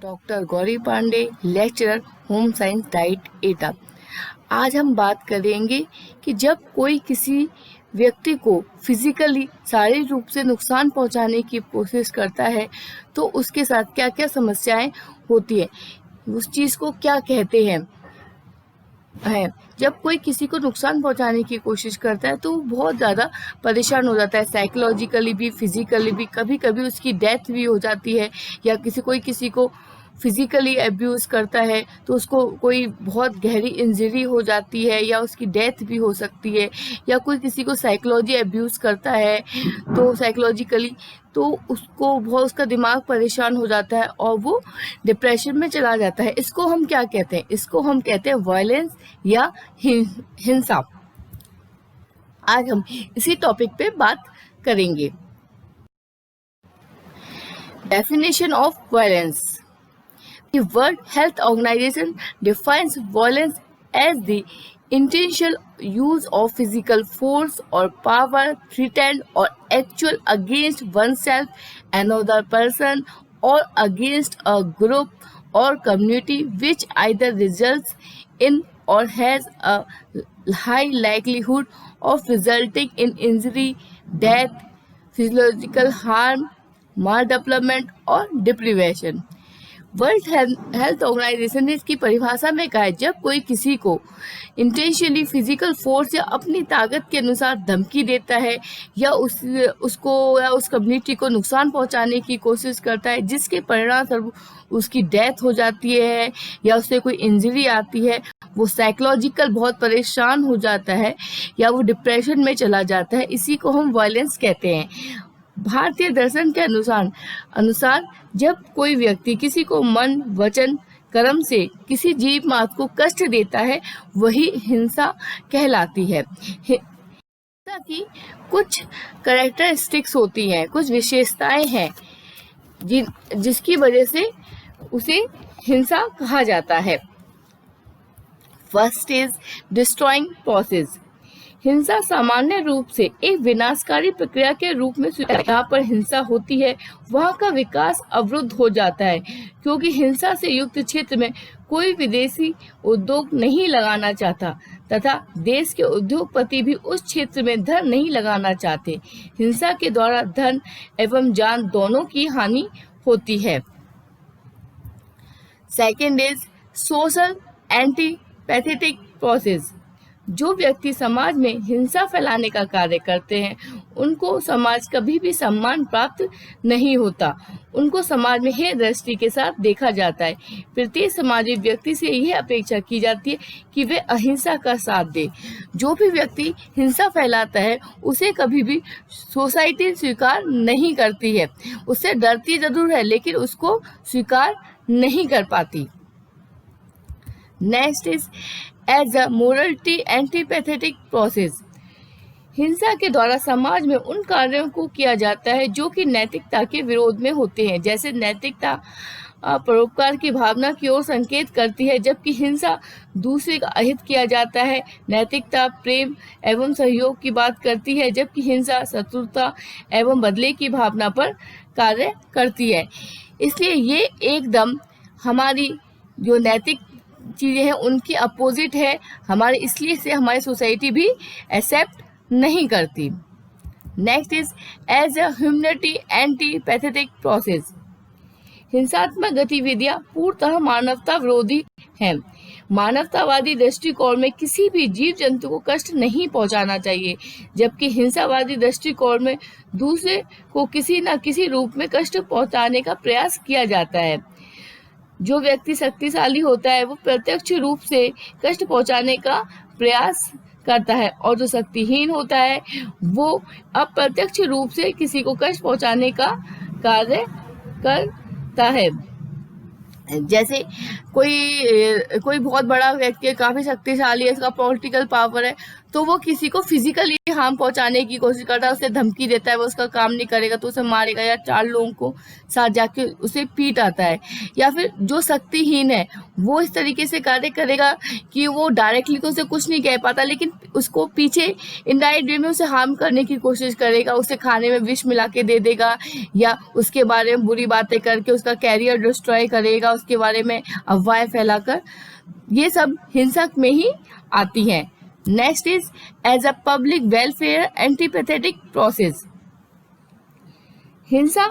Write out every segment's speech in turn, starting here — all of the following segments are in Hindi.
Doctor Gauri Pandey, lecturer home science DIET Etah. आज हम बात करेंगे कि जब कोई किसी व्यक्ति को फिजिकली शारीरिक रूप से नुकसान पहुंचाने की कोशिश करता है तो उसके साथ क्या क्या समस्याएं होती है, उस चीज़ को क्या कहते हैं। जब कोई किसी को नुकसान पहुंचाने की कोशिश करता है तो वो बहुत ज़्यादा परेशान हो जाता है, साइकोलॉजिकली भी फिजिकली भी। कभी कभी उसकी डेथ भी हो जाती है, या किसी को फिजिकली अब्यूज़ करता है तो उसको कोई बहुत गहरी इंजरी हो जाती है, या उसकी डेथ भी हो सकती है। या कोई किसी को साइकोलॉजी अब्यूज़ करता है तो साइकोलॉजिकली तो उसका दिमाग परेशान हो जाता है और वो डिप्रेशन में चला जाता है। इसको हम क्या कहते हैं? इसको हम कहते हैं वायलेंस या हिंसा। आज हम इसी टॉपिक पे बात करेंगे। Definition of violence. The World Health Organization defines violence as the intentional use of physical force or power, threatened or actual, against oneself, another person, or against a group or community, which either results in or has a high likelihood of resulting in injury, death, physiological harm, maldevelopment, or deprivation. World Health Organization ने इसकी परिभाषा में कहा है, जब कोई किसी को इंटेंशनली फिजिकल फोर्स या अपनी ताकत के अनुसार धमकी देता है या उसको या उस कम्युनिटी को नुकसान पहुंचाने की कोशिश करता है, जिसके परिणामस्वरूप उसकी डेथ हो जाती है या उससे कोई इंजरी आती है, वो साइकोलॉजिकल बहुत परेशान हो जाता है या वो डिप्रेशन में चला जाता है, इसी को हम वायलेंस कहते हैं। भारतीय दर्शन के अनुसार जब कोई व्यक्ति किसी को मन, वचन, कर्म से किसी जीव मात्र को कष्ट देता है, वही हिंसा कहलाती है। हिंसा की कुछ कैरेक्टरिस्टिक्स होती हैं, कुछ विशेषताएं हैं जिसकी वजह से उसे हिंसा कहा जाता है। First is destroying process. हिंसा सामान्य रूप से एक विनाशकारी प्रक्रिया के रूप में जहाँ पर हिंसा होती है वहाँ का विकास अवरुद्ध हो जाता है, क्योंकि हिंसा से युक्त क्षेत्र में कोई विदेशी उद्योग नहीं लगाना चाहता तथा देश के उद्योगपति भी उस क्षेत्र में धन नहीं लगाना चाहते। हिंसा के द्वारा धन एवं जान दोनों की हानि होती है। Second is social antipathetic process. जो व्यक्ति समाज में हिंसा फैलाने का कार्य करते हैं उनको समाज कभी भी सम्मान प्राप्त नहीं होता, उनको समाज में हेय दृष्टि के साथ देखा जाता है। प्रत्येक समाजिक व्यक्ति से यह अपेक्षा की जाती है कि वे अहिंसा का साथ दे। जो भी व्यक्ति हिंसा फैलाता है उसे कभी भी सोसाइटी स्वीकार नहीं करती है, उससे डरती जरूर है लेकिन उसको स्वीकार नहीं कर पाती। Next is as a morality antipathetic process. हिंसा के द्वारा समाज में उन कार्यों को किया जाता है जो कि नैतिकता के विरोध में होते हैं, जैसे नैतिकता परोपकार की भावना की ओर संकेत करती है, जबकि हिंसा दूसरे का अहित किया जाता है। नैतिकता प्रेम एवं सहयोग की बात करती है, जबकि हिंसा शत्रुता एवं बदले की भावना पर कार्य करती है। इसलिए ये एकदम हमारी जो नैतिक चीज़ें हैं उनकी अपोजिट है हमारे, इसलिए से हमारी सोसाइटी भी एक्सेप्ट नहीं करती। Next is as a humanity antipathetic process. हिंसात्मक गतिविधियां पूर्णतः मानवता विरोधी हैं। मानवतावादी दृष्टिकोण में किसी भी जीव जंतु को कष्ट नहीं पहुंचाना चाहिए, जबकि हिंसावादी दृष्टिकोण में दूसरे को किसी न किसी रूप में कष्ट पहुंचाने का प्रयास किया जाता है। जो व्यक्ति शक्तिशाली होता है वो प्रत्यक्ष रूप से कष्ट पहुंचाने का प्रयास करता है, और जो शक्तिहीन होता है वो अप्रत्यक्ष रूप से किसी को कष्ट पहुंचाने का कार्य करता है। जैसे कोई बहुत बड़ा व्यक्ति है, काफी शक्तिशाली है, इसका पॉलिटिकल पावर है, तो वो किसी को फिजिकली हार्म पहुंचाने की कोशिश करता है, उसे धमकी देता है वो उसका काम नहीं करेगा तो उसे मारेगा, या 4 लोगों को साथ जाके उसे पीट आता है। या फिर जो शक्तिहीन है वो इस तरीके से कार्य करेगा कि वो डायरेक्टली तो उसे कुछ नहीं कह पाता, लेकिन उसको पीछे इनडायरेक्ट वे में उसे हार्म करने की कोशिश करेगा, उसे खाने में विष मिला के दे देगा, या उसके बारे में बुरी बातें करके उसका कैरियर डिस्ट्रॉय करेगा, उसके बारे में अफवाहें फैलाकर। ये सब हिंसा में ही आती हैं। Next is as a public welfare antipathetic process. हिंसा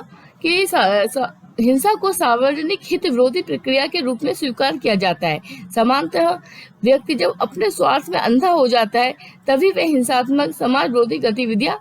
को सार्वजनिक हित विरोधी प्रक्रिया के रूप में स्वीकार किया जाता है। सामान्यतः व्यक्ति जब अपने स्वार्थ में अंधा हो जाता है तभी वह हिंसात्मक समाज विरोधी गतिविधियां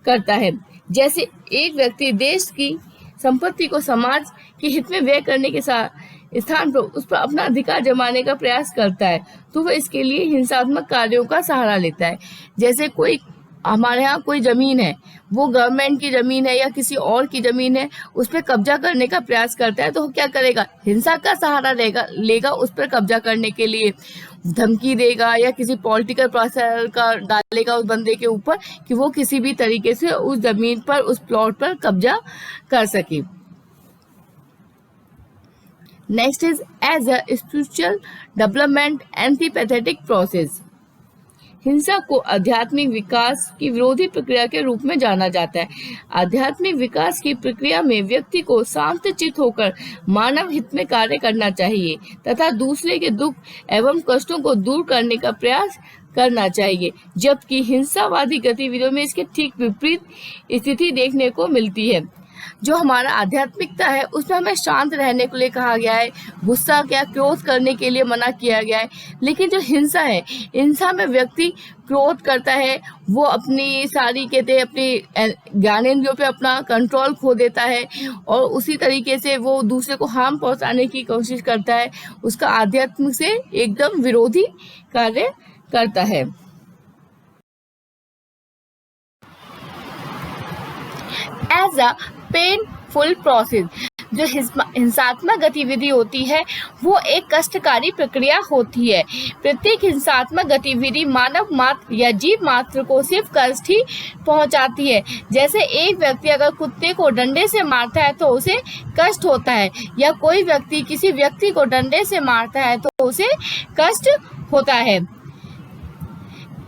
करता है। जैसे एक व्यक्ति देश की संपत्ति को समाज के हित में व्यय करने के स्थान पर उस पर अपना अधिकार जमाने का प्रयास करता है तो वह इसके लिए हिंसात्मक कार्यों का सहारा लेता है। जैसे कोई हमारे यहाँ कोई जमीन है, वो गवर्नमेंट की जमीन है या किसी और की जमीन है, उस पर कब्जा करने का प्रयास करता है तो क्या करेगा, हिंसा का सहारा लेगा उस पर कब्जा करने के लिए, धमकी देगा या किसी पॉलिटिकल प्रेशर का डालेगा उस बंदे के ऊपर कि वो किसी भी तरीके से उस जमीन पर, उस प्लॉट पर कब्जा कर सके। Next is as a spiritual development antipathetic process. हिंसा को आध्यात्मिक विकास की विरोधी प्रक्रिया के रूप में जाना जाता है। आध्यात्मिक विकास की प्रक्रिया में व्यक्ति को शांत चित्त होकर मानव हित में कार्य करना चाहिए तथा दूसरे के दुख एवं कष्टों को दूर करने का प्रयास करना चाहिए, जबकि हिंसावादी गतिविधियों में इसके ठीक विपरीत स्थिति देखने को मिलती है। जो हमारा आध्यात्मिकता है उसमें हमें शांत रहने के लिए कहा गया है, गुस्सा क्या क्रोध करने के लिए मना किया गया है। लेकिन जो हिंसा है, हिंसा में व्यक्ति क्रोध करता है, वो अपनी सारी कहते हैं अपनी ज्ञानेंद्रियों पे अपना कंट्रोल खो देता है और उसी तरीके से वो दूसरे को हार्म पहुंचाने की कोशिश करता है, उसका आध्यात्म से एकदम विरोधी कार्य करता है। एज अ पेनफुल प्रोसेस, जो हिंसात्मक गतिविधि होती है वो एक कष्टकारी प्रक्रिया होती है। प्रत्येक हिंसात्मक गतिविधि मानव मात्र या जीव मात्र को सिर्फ कष्ट ही पहुंचाती है। जैसे एक व्यक्ति अगर कुत्ते को डंडे से मारता है तो उसे कष्ट होता है, या कोई व्यक्ति किसी व्यक्ति को डंडे से मारता है तो उसे कष्ट होता है।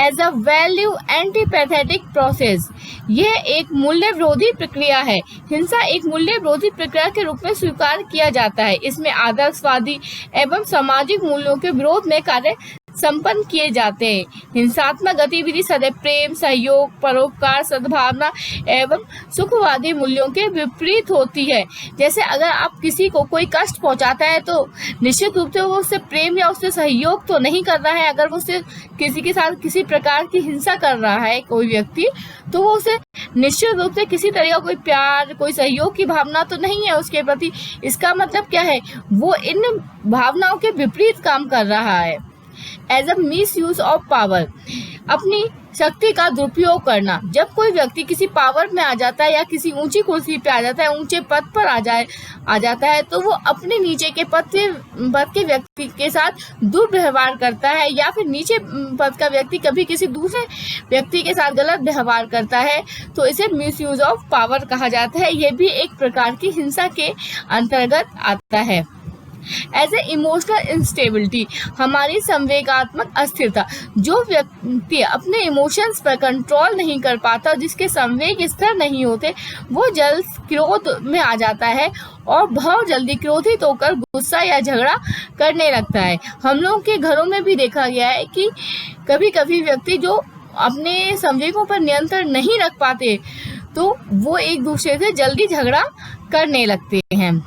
एज अ वैल्यू एंटीपैथेटिक प्रोसेस, यह एक मूल्य विरोधी प्रक्रिया है। हिंसा एक मूल्य विरोधी प्रक्रिया के रूप में स्वीकार किया जाता है। इसमें आदर्शवादी एवं सामाजिक मूल्यों के विरोध में कार्य संपन्न किए जाते हैं। हिंसात्मक गतिविधि सदैव प्रेम, सहयोग, परोपकार, सद्भावना एवं सुखवादी मूल्यों के विपरीत होती है। जैसे अगर आप किसी को कोई कष्ट पहुंचाता है तो निश्चित रूप से वो उससे प्रेम या उससे सहयोग तो नहीं कर रहा है। अगर वो उससे किसी के साथ किसी प्रकार की हिंसा कर रहा है कोई व्यक्ति, तो वो उसे निश्चित रूप से किसी तरह का कोई प्यार, कोई सहयोग की भावना तो नहीं है उसके प्रति। इसका मतलब क्या है, वो इन भावनाओं के विपरीत काम कर रहा है। As a misuse of power, अपनी शक्ति का दुरुपयोग करना। जब कोई व्यक्ति किसी पावर में आ जाता है या किसी ऊंची कुर्सी पे आ जाता है, ऊंचे पद पर आ जाता है, तो वो अपने नीचे के पद के व्यक्ति के साथ दुर्व्यवहार करता है, या फिर नीचे पद का व्यक्ति कभी किसी दूसरे व्यक्ति के साथ गलत व्यवहार करता है तो इसे मिस यूज ऑफ पावर कहा जाता है। यह भी एक प्रकार की हिंसा के अंतर्गत आता है। एज ए इमोशनल इंस्टेबिलिटी, हमारी संवेगात्मक अस्थिरता। जो व्यक्ति अपने इमोशंस पर कंट्रोल नहीं कर पाता, जिसके संवेग स्थिर नहीं होते, वो जल्द क्रोध में आ जाता है और बहुत जल्दी क्रोधित होकर गुस्सा या झगड़ा करने लगता है। हम लोगों के घरों में भी देखा गया है कि कभी कभी व्यक्ति जो अपने संवेगों पर नियंत्रण नहीं रख पाते तो वो एक दूसरे से जल्दी झगड़ा करने लगते हैं।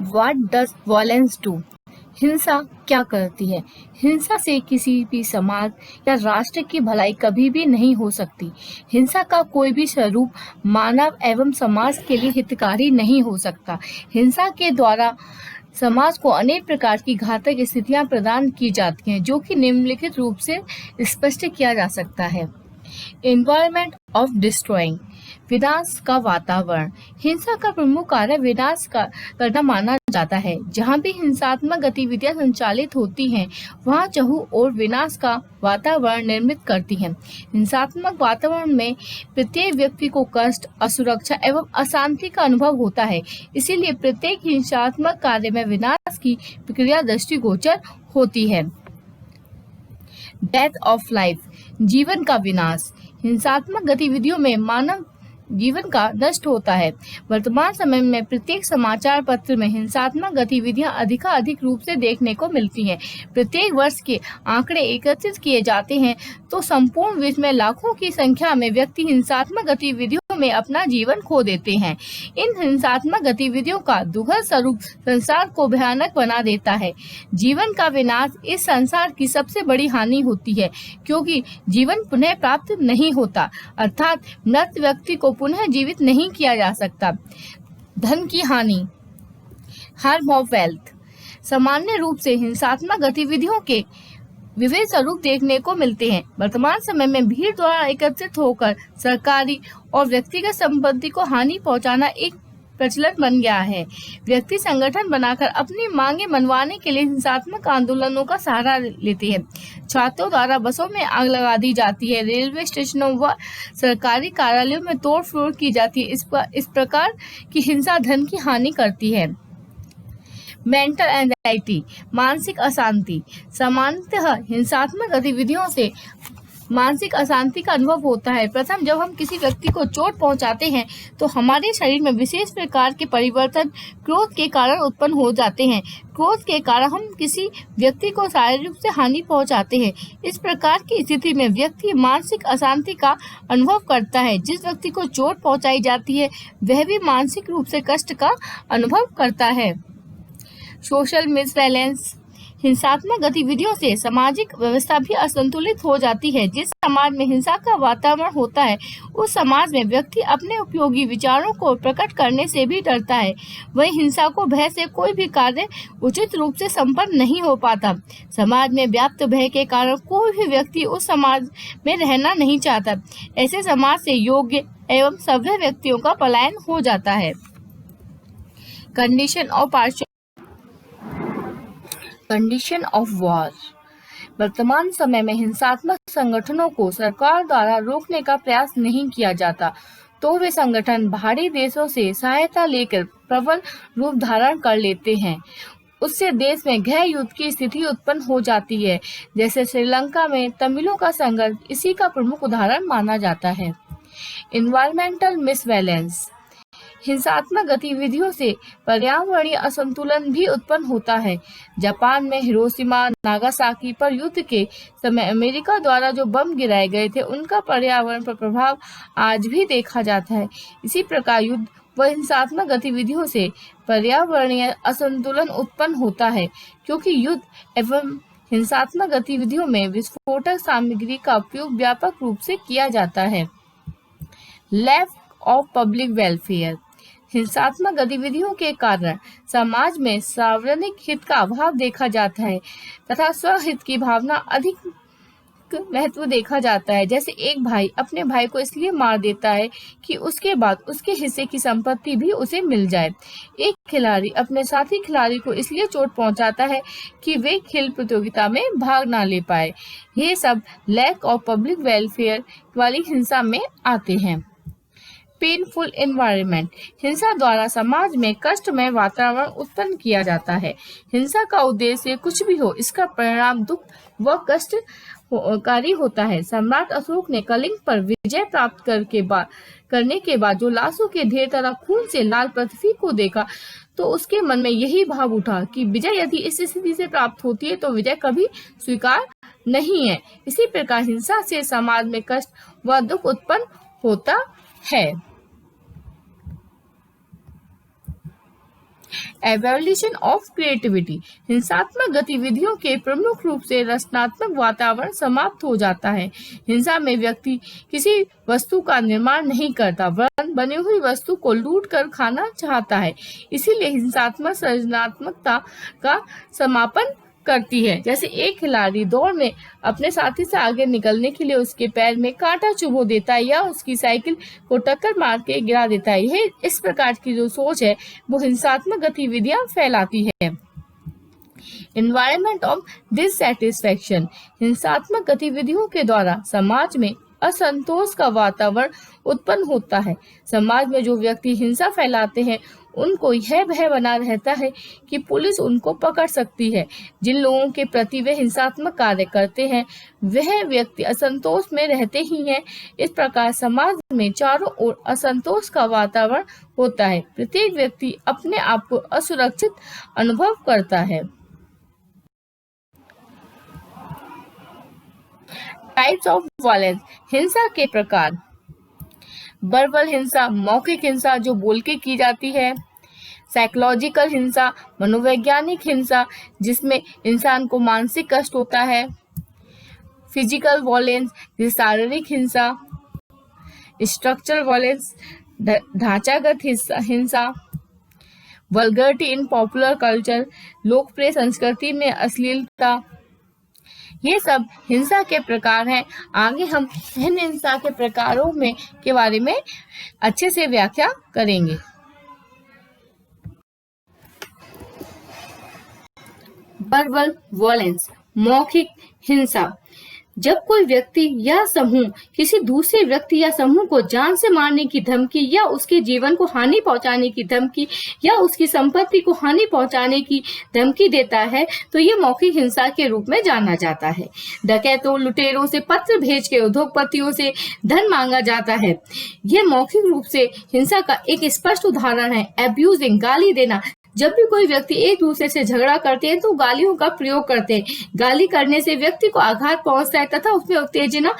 What does violence do? हिंसा क्या करती है? हिंसा से किसी भी समाज या राष्ट्र की भलाई कभी भी नहीं हो सकती। हिंसा का कोई भी स्वरूप मानव एवं समाज के लिए हितकारी नहीं हो सकता। हिंसा के द्वारा समाज को अनेक प्रकार की घातक स्थितियां प्रदान की जाती हैं, जो कि निम्नलिखित रूप से स्पष्ट किया जा सकता है। एनवायरमेंट ऑफ डिस्ट्रॉइंग, विनाश का वातावरण। हिंसा का प्रमुख कार्य विनाश करना माना जाता है। जहाँ भी हिंसात्मक गतिविधियां संचालित होती हैं, वहाँ चहुं ओर विनाश का वातावरण निर्मित करती हैं। हिंसात्मक वातावरण में प्रत्येक व्यक्ति को कष्ट, असुरक्षा एवं अशांति का अनुभव होता है। इसीलिए प्रत्येक हिंसात्मक कार्य में विनाश की प्रक्रिया दृष्टिगोचर होती है। डेथ ऑफ लाइफ, जीवन का विनाश। हिंसात्मक गतिविधियों में मानव जीवन का नष्ट होता है। वर्तमान समय में प्रत्येक समाचार पत्र में हिंसात्मक गतिविधियां अधिकाधिक रूप से देखने को मिलती हैं। प्रत्येक वर्ष के आंकड़े एकत्रित किए जाते हैं तो संपूर्ण विश्व में लाखों की संख्या में व्यक्ति हिंसात्मक गतिविधियों में अपना जीवन खो देते हैं। इन हिंसात्मक गतिविधियों का दुखद स्वरूप संसार को भयानक बना देता है। जीवन का विनाश इस संसार की सबसे बड़ी हानि होती है, क्योंकि जीवन पुनः प्राप्त नहीं होता, अर्थात मृत व्यक्ति को पुनः जीवित नहीं किया जा सकता। धन की हानि, हार्म ऑफ वेल्थ। सामान्य रूप से हिंसात्मक गतिविधियों के विविध स्वरूप देखने को मिलते हैं। वर्तमान समय में भीड़ द्वारा एकत्रित होकर सरकारी और व्यक्तिगत संपत्ति को हानि पहुंचाना एक प्रचलन बन गया है। व्यक्ति संगठन बनाकर अपनी मांगे मनवाने के लिए हिंसात्मक आंदोलनों का सहारा लेते हैं। छात्रों द्वारा बसों में आग लगा दी जाती है, रेलवे स्टेशनों व सरकारी कार्यालयों में तोड़फोड़ की जाती है। इस प्रकार की हिंसा धन की हानि करती है। मेंटल एंजाइटी, मानसिक अशांति। सामान्यतः हिंसात्मक गतिविधियों से मानसिक अशांति का अनुभव होता है। प्रथम, जब हम किसी व्यक्ति को चोट पहुंचाते हैं तो हमारे शरीर में विशेष प्रकार के परिवर्तन क्रोध के कारण उत्पन्न हो जाते हैं। क्रोध के कारण हम किसी व्यक्ति को शारीरिक रूप से हानि पहुंचाते हैं। इस प्रकार की स्थिति में व्यक्ति मानसिक अशांति का अनुभव करता है। जिस व्यक्ति को चोट पहुंचाई जाती है वह भी मानसिक रूप से कष्ट का अनुभव करता है। सोशल मिसबैलेंस, हिंसात्मक गतिविधियों से सामाजिक व्यवस्था भी असंतुलित हो जाती है। जिस समाज में हिंसा का वातावरण होता है उस समाज में व्यक्ति अपने उपयोगी विचारों को प्रकट करने से भी डरता है। वही हिंसा को भय से कोई भी कार्य उचित रूप से संपन्न नहीं हो पाता। समाज में व्याप्त भय के कारण कोई भी व्यक्ति उस समाज में रहना नहीं चाहता। ऐसे समाज से योग्य एवं सभ्य व्यक्तियों का पलायन हो जाता है। Condition of war. वर्तमान समय में हिंसात्मक संगठनों को सरकार द्वारा रोकने का प्रयास नहीं किया जाता, तो वे संगठन बाहरी देशों से सहायता लेकर प्रबल रूप धारण कर लेते हैं। उससे देश में गृह युद्ध की स्थिति उत्पन्न हो जाती है। जैसे श्रीलंका में तमिलों का संघर्ष इसी का प्रमुख उदाहरण माना जाता है। एनवायरमेंटल मिसबैलेंस, हिंसात्मक गतिविधियों से पर्यावरणीय असंतुलन भी उत्पन्न होता है। जापान में हिरोशिमा नागासाकी पर युद्ध के समय अमेरिका द्वारा जो बम गिराए गए थे उनका पर्यावरण पर प्रभाव आज भी देखा जाता है। इसी प्रकार युद्ध व हिंसात्मक गतिविधियों से पर्यावरणीय असंतुलन उत्पन्न होता है, क्योंकि युद्ध एवं हिंसात्मक गतिविधियों में विस्फोटक सामग्री का उपयोग व्यापक रूप से किया जाता है। लैक ऑफ पब्लिक वेलफेयर, हिंसात्मक गतिविधियों के कारण समाज में सार्वजनिक हित का अभाव देखा जाता है तथा स्वहित की भावना अधिक महत्व देखा जाता है। जैसे एक भाई अपने भाई को इसलिए मार देता है कि उसके बाद उसके हिस्से की संपत्ति भी उसे मिल जाए। एक खिलाड़ी अपने साथी खिलाड़ी को इसलिए चोट पहुंचाता है कि वे खेल प्रतियोगिता में भाग ना ले पाए। ये सब लैक ऑफ पब्लिक वेलफेयर वाली हिंसा में आते हैं। पेनफुल एनवायरनमेंट, हिंसा द्वारा समाज में कष्टमय वातावरण उत्पन्न किया जाता है। हिंसा का उद्देश्य कुछ भी हो, इसका परिणाम दुख व कष्टकारी होता है। सम्राट अशोक ने कलिंग पर विजय प्राप्त करने के बाद जो लाशों के ढेर तरह खून से लाल पृथ्वी को देखा तो उसके मन में यही भाव उठा कि विजय यदि इस स्थिति से प्राप्त होती है तो विजय कभी स्वीकार नहीं है। इसी प्रकार हिंसा से समाज में कष्ट व दुख उत्पन्न होता है। एवोल्यूशन ऑफ क्रिएटिविटी, हिंसात्मक गतिविधियों के प्रमुख रूप से रचनात्मक वातावरण समाप्त हो जाता है। हिंसा में व्यक्ति किसी वस्तु का निर्माण नहीं करता वरन बनी हुई वस्तु को लूट कर खाना चाहता है। इसीलिए हिंसात्मक सृजनात्मकता का समापन करती है। जैसे एक खिलाड़ी दौड़ में अपने साथी से आगे निकलने के लिए उसके पैर में कांटा चुभो देता है या उसकी साइकिल को टक्कर मार के गिरा देता है। यह इस प्रकार की जो सोच है वो हिंसात्मक गतिविधियां फैलाती है। एनवायरनमेंट ऑफ डिससैटिस्फैक्शन, हिंसात्मक गतिविधियों के द्वारा समाज में असंतोष का वातावरण उत्पन्न होता है। समाज में जो व्यक्ति हिंसा फैलाते हैं उनको यह भय बना रहता है कि पुलिस उनको पकड़ सकती है। जिन लोगों के प्रति वे हिंसात्मक कार्य करते हैं वह व्यक्ति असंतोष में रहते ही हैं। इस प्रकार समाज में चारों ओर असंतोष का वातावरण होता है। प्रत्येक व्यक्ति अपने आप को असुरक्षित अनुभव करता है। टाइप्स ऑफ वायलेंस, हिंसा के प्रकार। वर्बल हिंसा, मौखिक हिंसा जो बोल के की जाती है। साइकोलॉजिकल हिंसा, मनोवैज्ञानिक हिंसा जिसमें इंसान को मानसिक कष्ट होता है। फिजिकल वायलेंस, शारीरिक हिंसा। स्ट्रक्चरल वायलेंस, ढांचागत हिंसा। वल्गरिटी इन पॉपुलर कल्चर, लोकप्रिय संस्कृति में अश्लीलता। ये सब हिंसा के प्रकार हैं। आगे हम इन हिंसा के प्रकारों में के बारे में अच्छे से व्याख्या करेंगे। वर्बल वायलेंस, मौखिक हिंसा, जब कोई व्यक्ति या समूह किसी दूसरे व्यक्ति या समूह को जान से मारने की धमकी या उसके जीवन को हानि पहुंचाने की धमकी या उसकी संपत्ति को हानि पहुंचाने की धमकी देता है तो ये मौखिक हिंसा के रूप में जाना जाता है। डकैतों, लुटेरों से पत्र भेज के उद्योगपतियों से धन मांगा जाता है। यह मौखिक रूप से हिंसा का एक स्पष्ट उदाहरण है। एब्यूजिंग, गाली देना, जब भी कोई व्यक्ति एक दूसरे से झगड़ा करते हैं तो गालियों का प्रयोग करते हैं। गाली करने से व्यक्ति को आघात पहुंचता है तथा उसमें उत्तेजना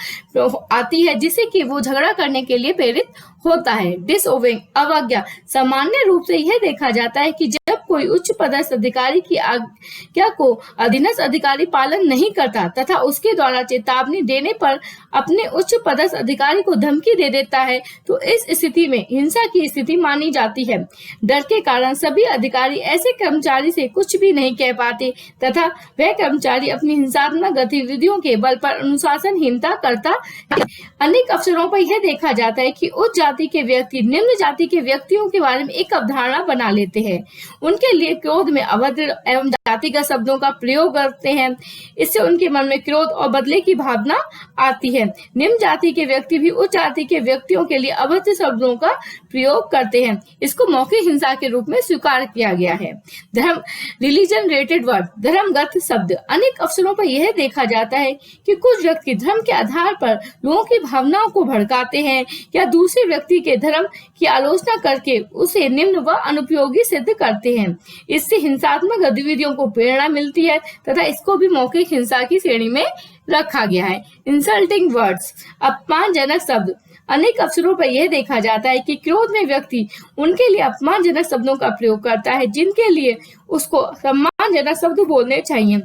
आती है जिससे कि वो झगड़ा करने के लिए प्रेरित होता है। डिसओबेइंग, अवज्ञा, सामान्य रूप से यह देखा जाता है कि जब कोई उच्च पदस्थ अधिकारी की आज्ञा को अधीनस्थ अधिकारी पालन नहीं करता तथा उसके द्वारा चेतावनी देने पर अपने उच्च पदस्थ अधिकारी को धमकी दे देता है तो इस स्थिति में हिंसा की स्थिति मानी जाती है। डर के कारण सभी अधिकारी ऐसे कर्मचारी से कुछ भी नहीं कह पाते तथा वह कर्मचारी अपनी हिंसात्मक गतिविधियों के बल पर अनुशासनहीनता करता है। अनेक अवसरों पर यह देखा जाता है कि उच्च जाति के व्यक्ति निम्न जाति के व्यक्तियों के बारे में एक अवधारणा बना लेते हैं। उनके लिए क्रोध में अभद्र एवं जातिगत शब्दों का प्रयोग करते हैं। इससे उनके मन में क्रोध और बदले की भावना आती है। निम्न जाति के व्यक्ति भी उच्च जाति के व्यक्तियों के लिए अभद्र शब्दों का प्रयोग करते हैं। इसको मौखिक हिंसा के रूप में स्वीकार किया गया है। धर्म, रिलीजन रिलेटेड वर्ड, धर्मगत शब्द, अनेक अवसरों पर यह देखा जाता है कि कुछ व्यक्ति धर्म के आधार पर लोगों की भावनाओं को भड़काते हैं या दूसरे व्यक्ति के धर्म की आलोचना करके उसे निम्न व अनुपयोगी सिद्ध करते हैं। इससे हिंसात्मक गतिविधियों को प्रेरणा मिलती है तथा इसको भी मौखिक हिंसा की श्रेणी में रखा गया है। इंसल्टिंग वर्ड्स, अपमानजनक शब्द, अनेक अवसरों पर यह देखा जाता है कि क्रोध में व्यक्ति उनके लिए अपमानजनक शब्दों का प्रयोग करता है जिनके लिए उसको सम्मानजनक शब्द बोलने चाहिए।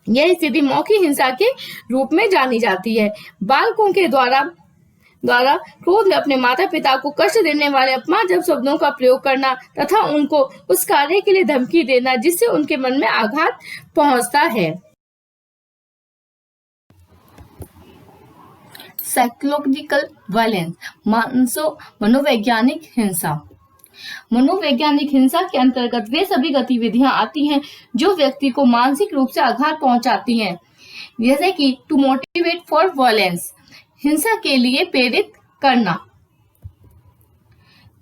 यह स्थिति मौखिक हिंसा के रूप में जानी जाती है। बालकों के द्वारा क्रोध में अपने माता पिता को कष्ट देने वाले अपमानजनक शब्दों का प्रयोग करना तथा उनको उस कार्य के लिए धमकी देना जिससे उनके मन में आघात पहुंचता है। साइकोलॉजिकल वायलेंस, मनोवैज्ञानिक हिंसा। मनोवैज्ञानिक हिंसा के अंतर्गत वे सभी गतिविधियां आती हैं जो व्यक्ति को मानसिक रूप से आघात पहुंचाती हैं, जैसे कि टू मोटिवेट फॉर वायलेंस, हिंसा के लिए प्रेरित करना।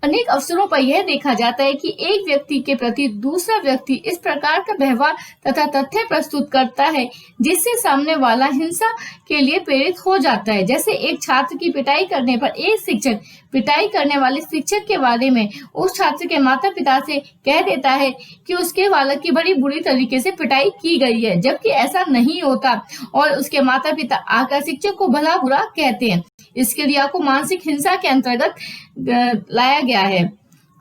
अनेक अवसरों पर यह देखा जाता है कि एक व्यक्ति के प्रति दूसरा व्यक्ति इस प्रकार का व्यवहार तथा तथ्य प्रस्तुत करता है जिससे सामने वाला हिंसा के लिए प्रेरित हो जाता है। जैसे एक छात्र की पिटाई करने पर एक शिक्षक पिटाई करने वाले शिक्षक के बारे में उस छात्र के माता पिता से कह देता है कि उसके बालक की बड़ी बुरी तरीके से पिटाई की गई है, जबकि ऐसा नहीं होता और उसके माता पिता आकर शिक्षक को भला बुरा कहते हैं। इस क्रिया को मानसिक हिंसा के अंतर्गत लाया गया है।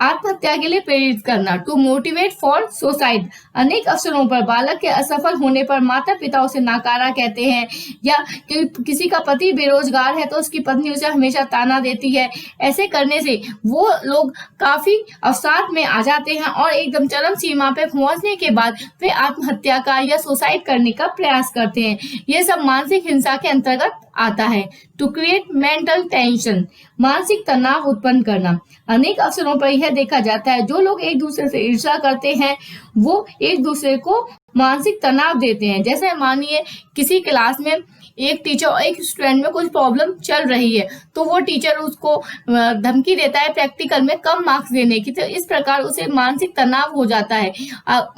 आत्महत्या के लिए प्रेरित करना, टू मोटिवेट फॉर सुसाइड। अनेक अवसरों पर बालक के असफल होने पर माता पिता उसे नाकारा कहते हैं, या किसी का पति बेरोजगार है तो उसकी पत्नी उसे हमेशा ताना देती है। ऐसे करने से वो लोग काफी अवसाद में आ जाते हैं और एकदम चरम सीमा पे पहुंचने के बाद वे आत्महत्या का या सुसाइड करने का प्रयास करते हैं। ये सब मानसिक हिंसा के अंतर्गत आता है। टू क्रिएट मेंटल टेंशन, मानसिक तनाव उत्पन्न करना। अनेक अवसरों पर यह देखा जाता है जो लोग एक दूसरे से ईर्ष्या करते हैं वो एक दूसरे को मानसिक तनाव देते हैं। जैसे मानिए किसी क्लास में एक टीचर और एक स्टूडेंट में कुछ प्रॉब्लम चल रही है तो वो टीचर उसको धमकी देता है प्रैक्टिकल में कम मार्क्स देने की, तो इस प्रकार उसे मानसिक तनाव हो जाता है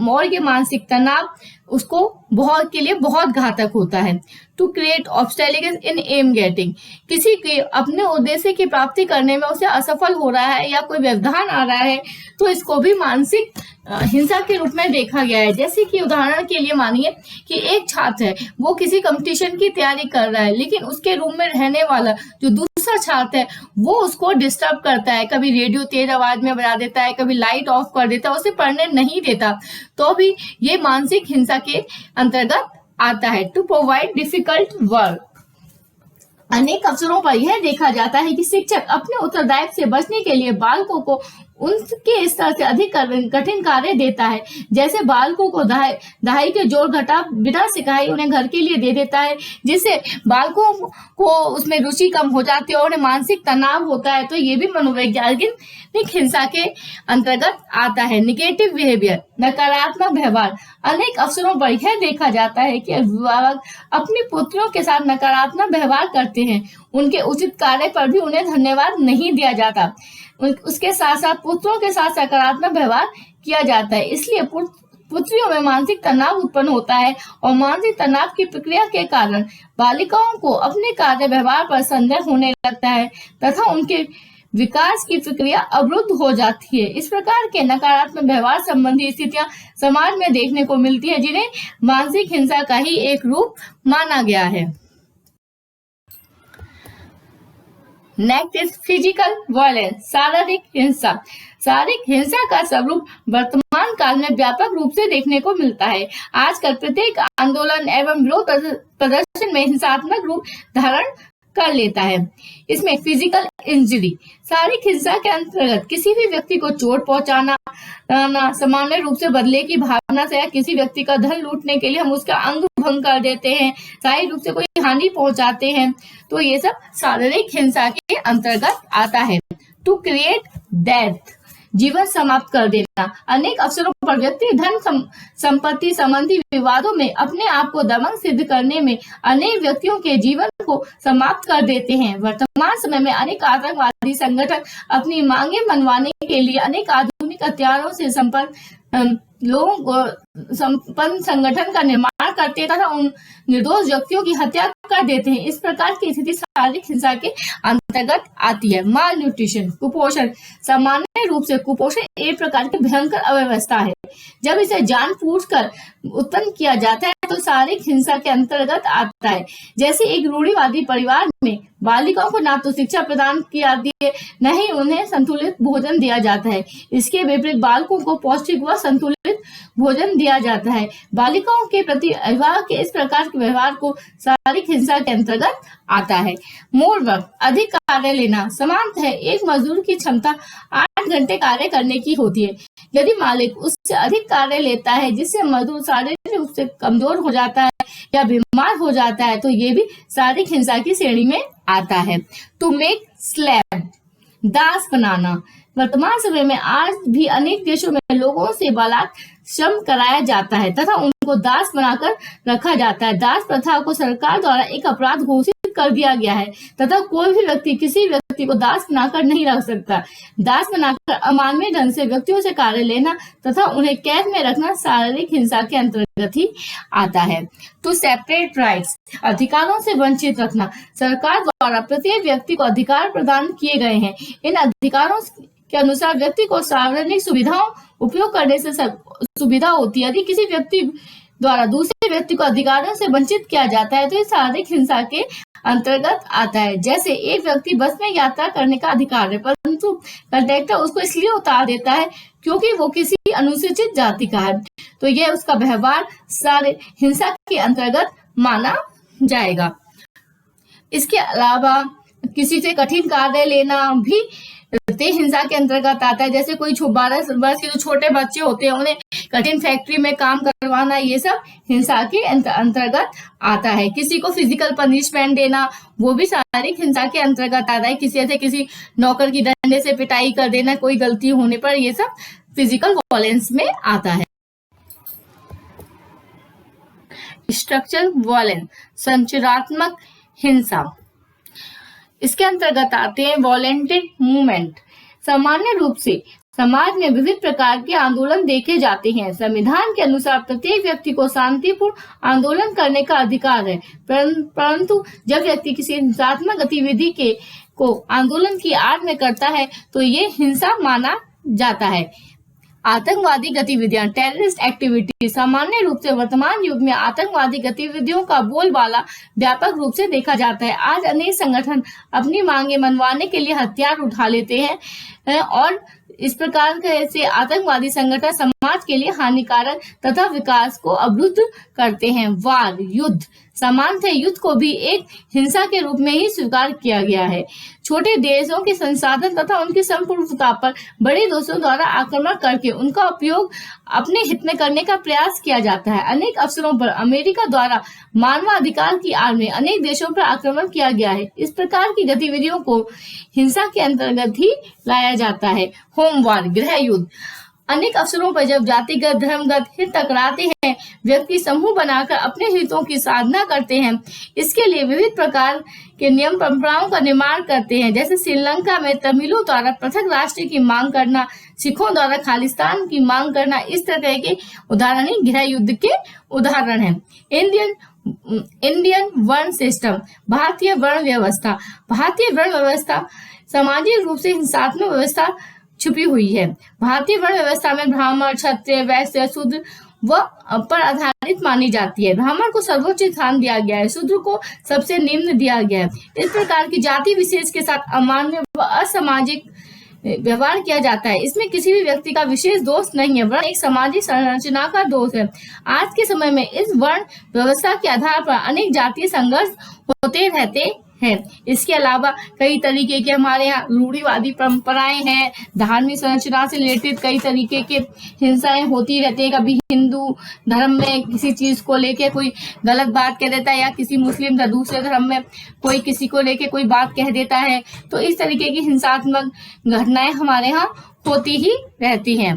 और ये मानसिक तनाव उसको बहुत के लिए बहुत घातक होता है। To create obstacles in am getting, किसी के अपने उद्देश्य की प्राप्ति करने में उसे असफल हो रहा है या कोई व्यवधान आ रहा है तो इसको भी मानसिक हिंसा के रूप में देखा गया है। जैसे कि उदाहरण के लिए मानिए कि एक छात्र है, वो किसी कंपटीशन की तैयारी कर रहा है लेकिन उसके रूम में रहने वाला जो दूसरा छात्र है वो उसको डिस्टर्ब करता है, कभी रेडियो तेज आवाज में बजा देता है, कभी लाइट ऑफ कर देता है, उसे पढ़ने नहीं देता, तो भी ये मानसिक हिंसा के अंतर्गत आता है। टू प्रोवाइड डिफिकल्ट वर्क, अनेक अवसरों पर यह देखा जाता है कि शिक्षक अपने उत्तरदायित्व से बचने के लिए बालकों को उनके स्तर से अधिक कठिन कार्य देता है। जैसे बालकों को दहाई के जोड़ घटा बिना सिखाए उन्हें घर के लिए दे देता है, जिससे बालकों को उसमें रुचि कम हो जाती है और उन्हें मानसिक तनाव होता है। तो ये भी मनोवैज्ञानिक हिंसा के अंतर्गत आता है। निगेटिव बिहेवियर, नकारात्मक व्यवहार, अनेक अवसरों पर यह देखा जाता है कि अभिभावक अपनी पुत्रियों के साथ नकारात्मक व्यवहार करते हैं, उनके उचित कार्य पर भी उन्हें धन्यवाद नहीं दिया जाता, उसके साथ साथ पुत्रों के साथ सकारात्मक व्यवहार किया जाता है। इसलिए पुत्रियों में मानसिक तनाव उत्पन्न होता है और मानसिक तनाव की प्रक्रिया के कारण बालिकाओं को अपने कार्य व्यवहार पर संदेह होने लगता है तथा उनके विकास की प्रक्रिया अवरुद्ध हो जाती है। इस प्रकार के नकारात्मक व्यवहार संबंधी स्थितियां समाज में देखने को मिलती है जिन्हें मानसिक हिंसा का ही एक रूप माना गया है। नेक्स्ट इज फिजिकल वायलेंस, शारीरिक हिंसा। शारीरिक हिंसा का स्वरूप वर्तमान काल में व्यापक रूप से देखने को मिलता है। आजकल प्रत्येक आंदोलन एवं विरोध प्रदर्शन में हिंसात्मक रूप धारण कर लेता है। इसमें फिजिकल इंजरी, शारीरिक हिंसा के अंतर्गत किसी भी व्यक्ति को चोट पहुंचाना, सामान्य रूप से बदले की भावना से या किसी व्यक्ति का धन लूटने के लिए हम उसका अंग भंग कर देते हैं, शारीरिक रूप से कोई हानि पहुंचाते हैं, तो ये सब शारीरिक हिंसा के अंतर्गत आता है। टू क्रिएट डेथ, जीवन समाप्त कर देना। अनेक अवसरों पर व्यक्ति धन संपत्ति संबंधी विवादों में अपने आप को दबंग सिद्ध करने में अनेक व्यक्तियों के जीवन को समाप्त कर देते हैं। वर्तमान समय में अनेक आतंकवादी संगठन अपनी मांगे मनवाने के लिए अनेक आधुनिक हथियारों से संपन्न लोगों को संपन्न संगठन का निर्माण करते हैं तथा उन निर्दोष व्यक्तियों की हत्या कर देते हैं। इस प्रकार की स्थिति शारीरिक हिंसा के अंतर्गत आती है। माल न्यूट्रिशन, कुपोषण। सामान्य रूप से कुपोषण एक प्रकार की भयंकर अव्यवस्था है। जब इसे जानबूझकर उत्पन्न किया जाता है तो शारीरिक हिंसा के अंतर्गत आता है। जैसे एक रूढ़िवादी परिवार में बालिकाओं को ना तो शिक्षा प्रदान की जाती है न ही उन्हें संतुलित भोजन दिया जाता है। इसके विपरीत बालकों को पौष्टिक व संतुलित भोजन दिया जाता है। बालिकाओं के प्रति अभिभावक के इस प्रकार के व्यवहार को शारीरिक हिंसा के अंतर्गत आता है। मोर वर्क, अधिक कार्य लेना। समानतः एक मजदूर की क्षमता 8 घंटे कार्य करने की होती है। यदि मालिक उससे अधिक कार्य लेता है जिससे मजदूर शारीरिक रूप से कमजोर हो जाता है या बीमार हो जाता है तो ये भी शारीरिक हिंसा की श्रेणी में आता है। टू मेक स्लेव, दास बनाना। वर्तमान समय में आज भी अनेक देशों में लोगों से बलात् श्रम कराया जाता है तथा उनको दास बनाकर रखा जाता है। दास प्रथा को सरकार द्वारा एक अपराध घोषित कर दिया गया है तथा कोई भी व्यक्ति किसी व्यक्ति को दास बनाकर नहीं रख सकता। दास बनाकर अमानवीय ढंग से व्यक्तियों से कार्य लेना तथा उन्हें कैद में रखना शारीरिक हिंसा के अंतर्गत ही आता है। टू सेपरेट राइट्स, अधिकारों से वंचित रखना। सरकार द्वारा प्रत्येक व्यक्ति को अधिकार प्रदान किए गए हैं। इन अधिकारों के अनुसार व्यक्ति को सार्वजनिक सुविधाओं उपयोग करने से सुविधा होती है। यदि किसी व्यक्ति द्वारा दूसरे व्यक्ति को अधिकारों से वंचित किया जाता है तो ये शारीरिक हिंसा के अंतर्गत आता है। जैसे एक व्यक्ति बस में यात्रा करने का अधिकार है, परंतु कंडक्टर उसको इसलिए उतार देता है क्योंकि वो किसी अनुसूचित जाति का है, तो यह उसका व्यवहार सारे हिंसा के अंतर्गत माना जाएगा। इसके अलावा किसी से कठिन कार्य लेना भी हिंसा के अंतर्गत आता है। जैसे कोई 12 वर्ष के जो छोटे बच्चे होते हैं उन्हें कठिन फैक्ट्री में काम करवाना, ये सब हिंसा के अंतर्गत आता है। किसी को फिजिकल पनिशमेंट देना, वो भी शारीरिक हिंसा के अंतर्गत आता है। किसी नौकर की डंडे से पिटाई कर देना कोई गलती होने पर, ये सब फिजिकल वायलेंस में आता है। स्ट्रक्चरल वायलेंस, संरचनात्मक हिंसा, इसके अंतर्गत आते हैं वॉलेंटियर मूवमेंट। सामान्य रूप से समाज में विविध प्रकार के आंदोलन देखे जाते हैं। संविधान के अनुसार प्रत्येक व्यक्ति को शांतिपूर्ण आंदोलन करने का अधिकार है, परंतु जब व्यक्ति किसी हिंसात्मक गतिविधि को आंदोलन की आड़ में करता है तो ये हिंसा माना जाता है। आतंकवादी गतिविधियां, टेररिस्ट एक्टिविटी, सामान्य रूप से वर्तमान युग में आतंकवादी गतिविधियों का बोलबाला व्यापक रूप से देखा जाता है। आज अनेक संगठन अपनी मांगे मनवाने के लिए हथियार उठा लेते हैं और इस प्रकार से आतंकवादी संगठन समाज के लिए हानिकारक तथा विकास को अवरुद्ध करते हैं। वार, युद्ध, सामान्यतः युद्ध को भी एक हिंसा के रूप में ही स्वीकार किया गया है। छोटे देशों के संसाधन तथा उनकी संप्रभुता पर बड़े देशों द्वारा आक्रमण करके उनका उपयोग अपने हित में करने का प्रयास किया जाता है। अनेक अवसरों पर अमेरिका द्वारा मानवाधिकार की आड़ में अनेक देशों पर आक्रमण किया गया है। इस प्रकार की गतिविधियों को हिंसा के अंतर्गत ही लाया जाता है। होम वार, गृह युद्ध, अनेक अवसरों पर जब जातिगत धर्मगत हित टकराते हैं, व्यक्ति समूह बनाकर अपने हितों की साधना करते हैं। इसके लिए विविध प्रकार के नियम परंपराओं का निर्माण करते हैं। जैसे श्रीलंका में तमिलों द्वारा पृथक राष्ट्र की मांग करना, सिखों द्वारा खालिस्तान की मांग करना, इस तरह के उदाहरण ही गृह युद्ध के उदाहरण हैं। इंडियन वर्ण सिस्टम, भारतीय वर्ण व्यवस्था। भारतीय वर्ण व्यवस्था सामाजिक रूप से हिंसात्मक व्यवस्था छुपी हुई है। भारतीय वर्ण व्यवस्था में ब्राह्मण, क्षत्रिय, वैश्य, शूद्र व पर आधारित मानी जाती है। ब्राह्मण को सर्वोच्च स्थान दिया गया है, शूद्र को सबसे निम्न दिया गया है। इस प्रकार की जाति विशेष के साथ अमान्य व असामाजिक व्यवहार किया जाता है। इसमें किसी भी व्यक्ति का विशेष दोष नहीं है, वर्ण एक सामाजिक संरचना का दोष है। आज के समय में इस वर्ण व्यवस्था के आधार पर अनेक जातीय संघर्ष होते रहते हैं। इसके अलावा कई तरीके के हमारे यहाँ रूढ़िवादी परंपराएं हैं, धार्मिक संरचना से रिलेटेड कई तरीके के हिंसाएं होती रहती है। कभी हिंदू धर्म में किसी चीज को लेके कोई गलत बात कह देता है, या किसी मुस्लिम दूसरे धर्म में कोई किसी को लेके कोई बात कह देता है, तो इस तरीके की हिंसात्मक घटनाएं हमारे यहाँ होती ही रहती हैं।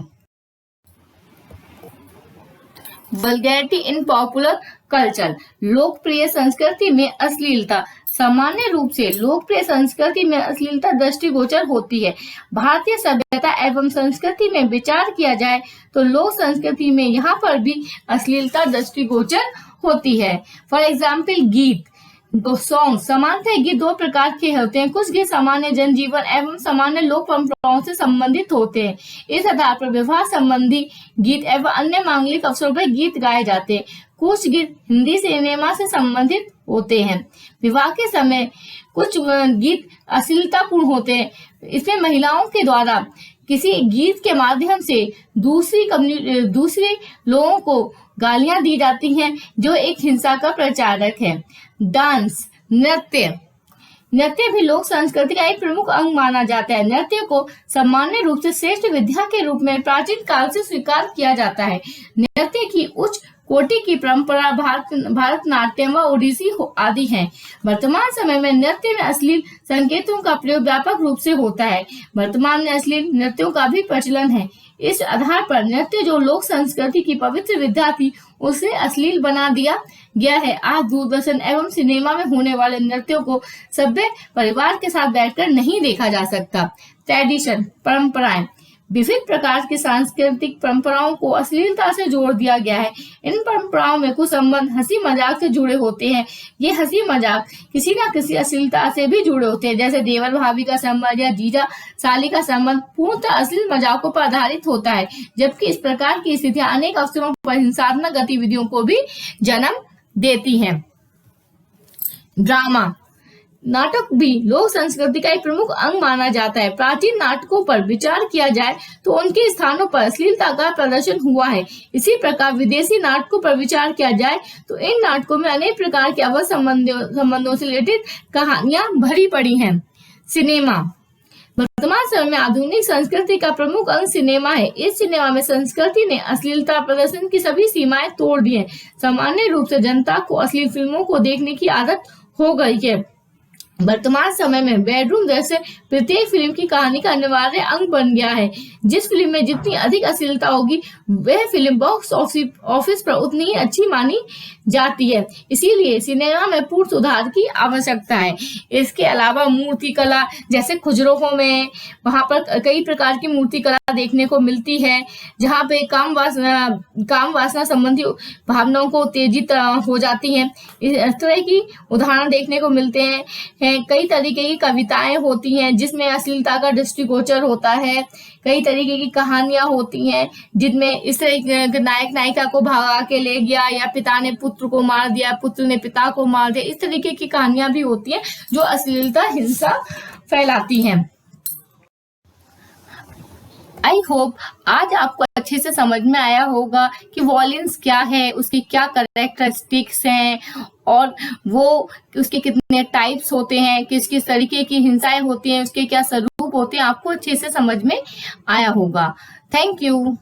वल्गैरिटी इन पॉपुलर कल्चर, लोकप्रिय संस्कृति में अश्लीलता। सामान्य रूप से लोकप्रिय संस्कृति में अश्लीलता दृष्टिगोचर होती है। भारतीय सभ्यता एवं संस्कृति में विचार किया जाए तो लोक संस्कृति में यहाँ पर भी अश्लीलता दृष्टिगोचर होती है। फॉर एग्जाम्पल, गीत, सॉन्ग। सामान्यतः गीत दो प्रकार के होते हैं। कुछ गीत सामान्य जनजीवन एवं सामान्य लोक परंपराओं से संबंधित होते हैं। इस आधार पर विवाह संबंधी गीत एवं अन्य मांगलिक अवसरों पर गीत गाए जाते हैं। कुछ गीत हिंदी सिनेमा से संबंधित होते हैं। विवाह के समय कुछ गीत अश्लीलतापूर्ण होते हैं। इसमें महिलाओं के द्वारा किसी गीत के माध्यम से दूसरे लोगों को गालियां दी जाती हैं, जो एक हिंसा का प्रचारक है। डांस, नृत्य भी लोक संस्कृति का एक प्रमुख अंग माना जाता है। नृत्य को सामान्य रूप से श्रेष्ठ विद्या के रूप में प्राचीन काल से स्वीकार किया जाता है। नृत्य की उच्च कोटि की परंपरा भारतनाट्यम व ओडिसी आदि हैं। वर्तमान समय में नृत्य में अश्लील संकेतों का प्रयोग व्यापक रूप से होता है। वर्तमान में अश्लील नृत्यों का भी प्रचलन है। इस आधार पर नृत्य जो लोक संस्कृति की पवित्र विद्या थी, उसे अश्लील बना दिया गया है। आज दूरदर्शन एवं सिनेमा में होने वाले नृत्यों को सभ्य परिवार के साथ बैठकर नहीं देखा जा सकता। ट्रेडिशन, परंपराएं। विभिन्न प्रकार की सांस्कृतिक परंपराओं को अश्लीलता से जोड़ दिया गया है। इन परंपराओं में कुछ संबंध हंसी मजाक से जुड़े होते हैं। ये हंसी मजाक किसी न किसी अश्लीलता से भी जुड़े होते हैं। जैसे देवर भाभी का संबंध या जीजा साली का संबंध पूर्णतः अश्लील मजाकों पर आधारित होता है, जबकि इस प्रकार की स्थितियां अनेक अवसरों पर हिंसात्मक गतिविधियों को भी जन्म देती हैं। ड्रामा, नाटक भी लोक संस्कृति का एक प्रमुख अंग माना जाता है। प्राचीन नाटकों पर विचार किया जाए तो उनके स्थानों पर अश्लीलता का प्रदर्शन हुआ है। इसी प्रकार विदेशी नाटकों पर विचार किया जाए तो इन नाटकों में अनेक प्रकार के अवध संबंधों से रिलेटेड कहानियां भरी पड़ी हैं। सिनेमा वर्तमान समय में आधुनिक संस्कृति का प्रमुख अंग सिनेमा है। इस सिनेमा में संस्कृति ने अश्लीलता प्रदर्शन की सभी सीमाएं तोड़ दी है। सामान्य रूप से जनता को अश्लील फिल्मों को देखने की आदत हो गई है। वर्तमान समय में बेडरूम जैसे प्रत्येक फिल्म की कहानी का अनिवार्य अंग बन गया है। जिस फिल्म में जितनी अधिक अश्लीलता होगी वह फिल्म बॉक्स ऑफिस पर उतनी ही अच्छी मानी जाती है। इसीलिए सिनेमा में पूर्ण सुधार की आवश्यकता है। इसके अलावा मूर्ति कला जैसे खजुराहो में वहां पर कई प्रकार की मूर्ति कला देखने को मिलती है, जहाँ पे काम वासना संबंधी भावनाओं को उत्तेजित हो जाती है। इस तरह की उदाहरण देखने को मिलते हैं। कई तरीके की कविताएं होती हैं जिसमें अश्लीलता का दृष्टिगोचर होता है। कई तरीके की कहानियां होती हैं जिनमें इस तरह नायक नायिका को भगा के ले गया, या पिता ने पुत्र को मार दिया, पुत्र ने पिता को मार दिया। इस तरीके की कहानियां भी होती हैं जो अश्लीलता हिंसा फैलाती हैं। आई होप आज आपको अच्छे से समझ में आया होगा कि वॉयलेंस क्या है, उसकी क्या कैरेक्टरिस्टिक्स हैं, और वो उसके कितने टाइप्स होते हैं, किस किस तरीके की हिंसाएं होती हैं, उसके क्या स्वरूप होते हैं। आपको अच्छे से समझ में आया होगा। Thank you.